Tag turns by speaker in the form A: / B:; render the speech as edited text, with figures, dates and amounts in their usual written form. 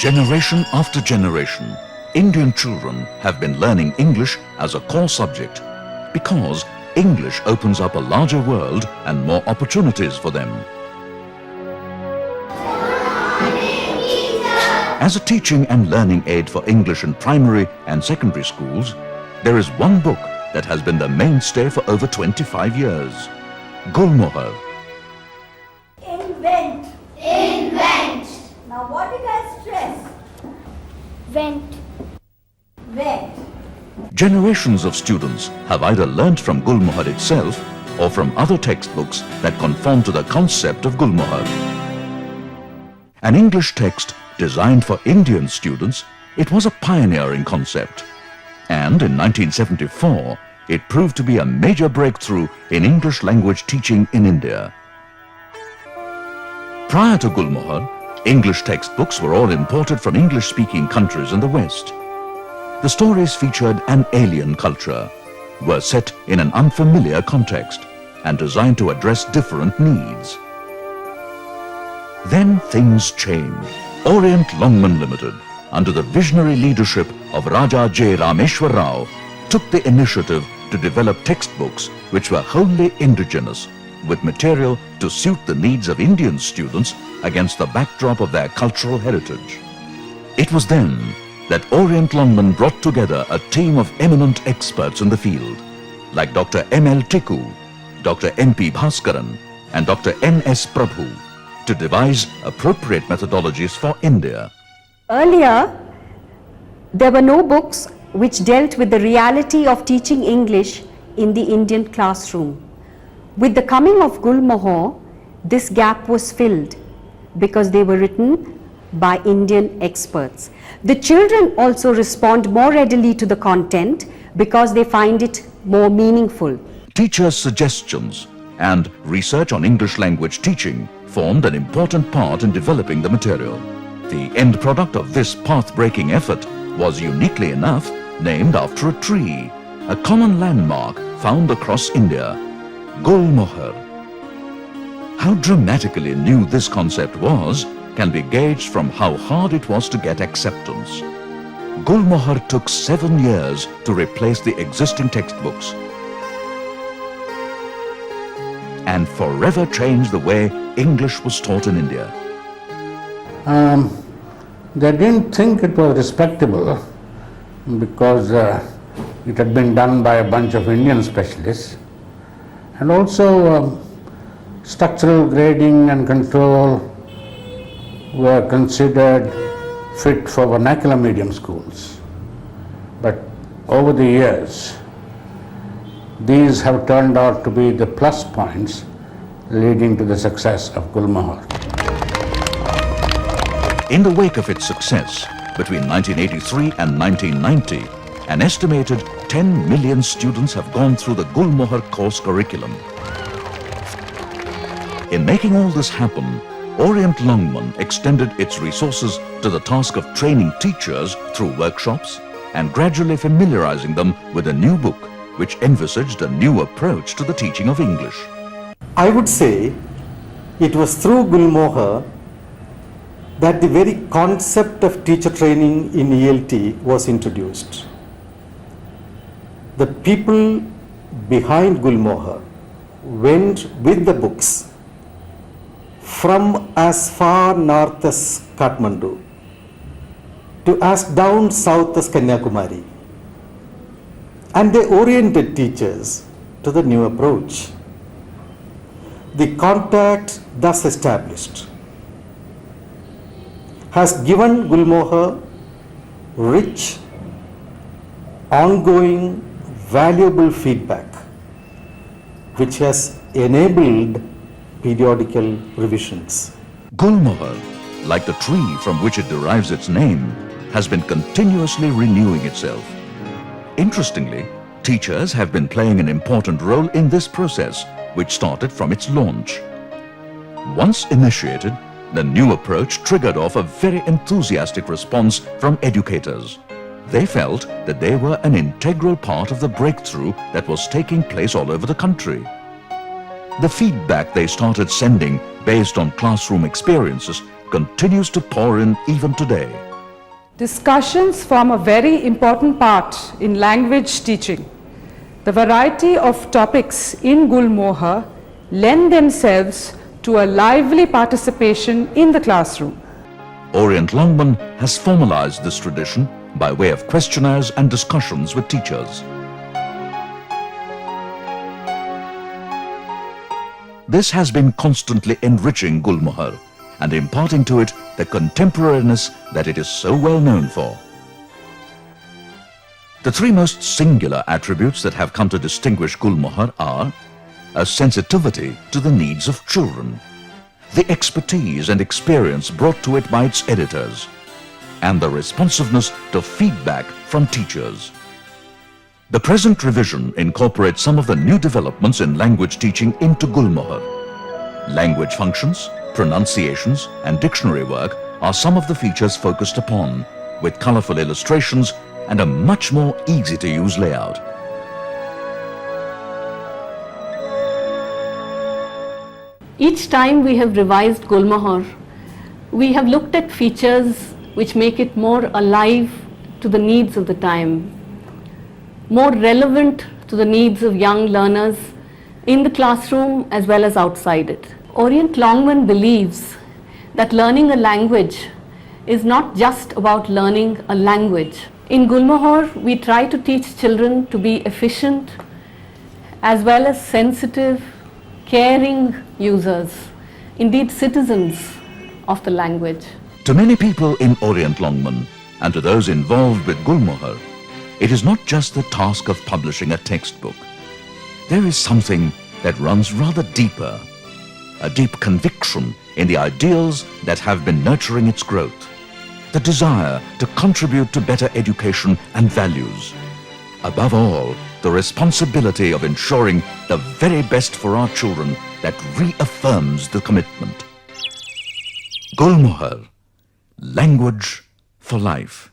A: Generation after generation, Indian children have been learning English as a core subject because English opens up a larger world and more opportunities for them. As a teaching and learning aid for English in primary and secondary schools, there is one book that has been the mainstay for over 25 years. Gulmohar.
B: Invent.
C: Invent.
B: Now what did I stress?
C: Vent.
B: Vent.
A: Generations of students have either learnt from Gulmohar itself or from other textbooks that conform to the concept of Gulmohar. An English text designed for Indian students, it was a pioneering concept. And in 1974, it proved to be a major breakthrough in English language teaching in India. Prior to Gulmohar, English textbooks were all imported from English-speaking countries in the West. The stories featured an alien culture, were set in an unfamiliar context, and designed to address different needs. Then things changed. Orient Longman Limited, under the visionary leadership of Raja J. Rameshwar Rao, took the initiative to develop textbooks which were wholly indigenous, with material to suit the needs of Indian students against the backdrop of their cultural heritage. It was then that Orient Longman brought together a team of eminent experts in the field, like Dr. M.L. Tikku, Dr. M.P. Bhaskaran, and Dr. N.S. Prabhu, to devise appropriate methodologies for India.
D: Earlier, there were no books which dealt with the reality of teaching English in the Indian classroom. With the coming of Gulmohar, this gap was filled because they were written by Indian experts. The children also respond more readily to the content because they find it more meaningful.
A: Teachers' suggestions and research on English language teaching formed an important part in developing the material. The end product of this path-breaking effort was, uniquely enough, named after a tree, a common landmark found across India, Gulmohar. How dramatically new this concept was can be gauged from how hard it was to get acceptance. Gulmohar took 7 years to replace the existing textbooks and forever changed the way English was taught in India.
E: They didn't think it was respectable because it had been done by a bunch of Indian specialists, and also structural grading and control were considered fit for vernacular medium schools. But over the years, these have turned out to be the plus points leading to the success of Gulmohar.
A: In the wake of its success, between 1983 and 1990, an estimated 10 million students have gone through the Gulmohar course curriculum. In making all this happen, Orient Longman extended its resources to the task of training teachers through workshops and gradually familiarizing them with a new book which envisaged a new approach to the teaching of English.
F: I would say it was through Gulmohar that the very concept of teacher training in ELT was introduced. The people behind Gulmohar went with the books from as far north as Kathmandu to as down south as Kanyakumari, and they oriented teachers to the new approach. The contact thus established has given Gulmohar rich, ongoing, valuable feedback which has enabled periodical revisions.
A: Gulmohar, like the tree from which it derives its name, has been continuously renewing itself. Interestingly, teachers have been playing an important role in this process, which started from its launch. Once initiated, the new approach triggered off a very enthusiastic response from educators. They felt that they were an integral part of the breakthrough that was taking place all over the country. The feedback they started sending based on classroom experiences continues to pour in even today.
G: Discussions form a very important part in language teaching. The variety of topics in Gulmohar lend themselves to a lively participation in the classroom.
A: Orient Longman has formalized this tradition by way of questionnaires and discussions with teachers. This has been constantly enriching Gulmohar and imparting to it the contemporariness that it is so well known for. The three most singular attributes that have come to distinguish Gulmohar are a sensitivity to the needs of children, the expertise and experience brought to it by its editors, and the responsiveness to feedback from teachers. The present revision incorporates some of the new developments in language teaching into Gulmohar. Language functions, pronunciations and dictionary work are some of the features focused upon, with colorful illustrations and a much more easy-to-use layout.
H: Each time we have revised Gulmohar, we have looked at features which make it more alive to the needs of the time, more relevant to the needs of young learners in the classroom as well as outside it. Orient Longman believes that learning a language is not just about learning a language. In Gulmohar, we try to teach children to be efficient as well as sensitive, caring users, indeed citizens of the language.
A: To many people in Orient Longman and to those involved with Gulmohar, it is not just the task of publishing a textbook. There is something that runs rather deeper, a deep conviction in the ideals that have been nurturing its growth, the desire to contribute to better education and values. Above all, the responsibility of ensuring the very best for our children that reaffirms the commitment. Gulmohar, language for life.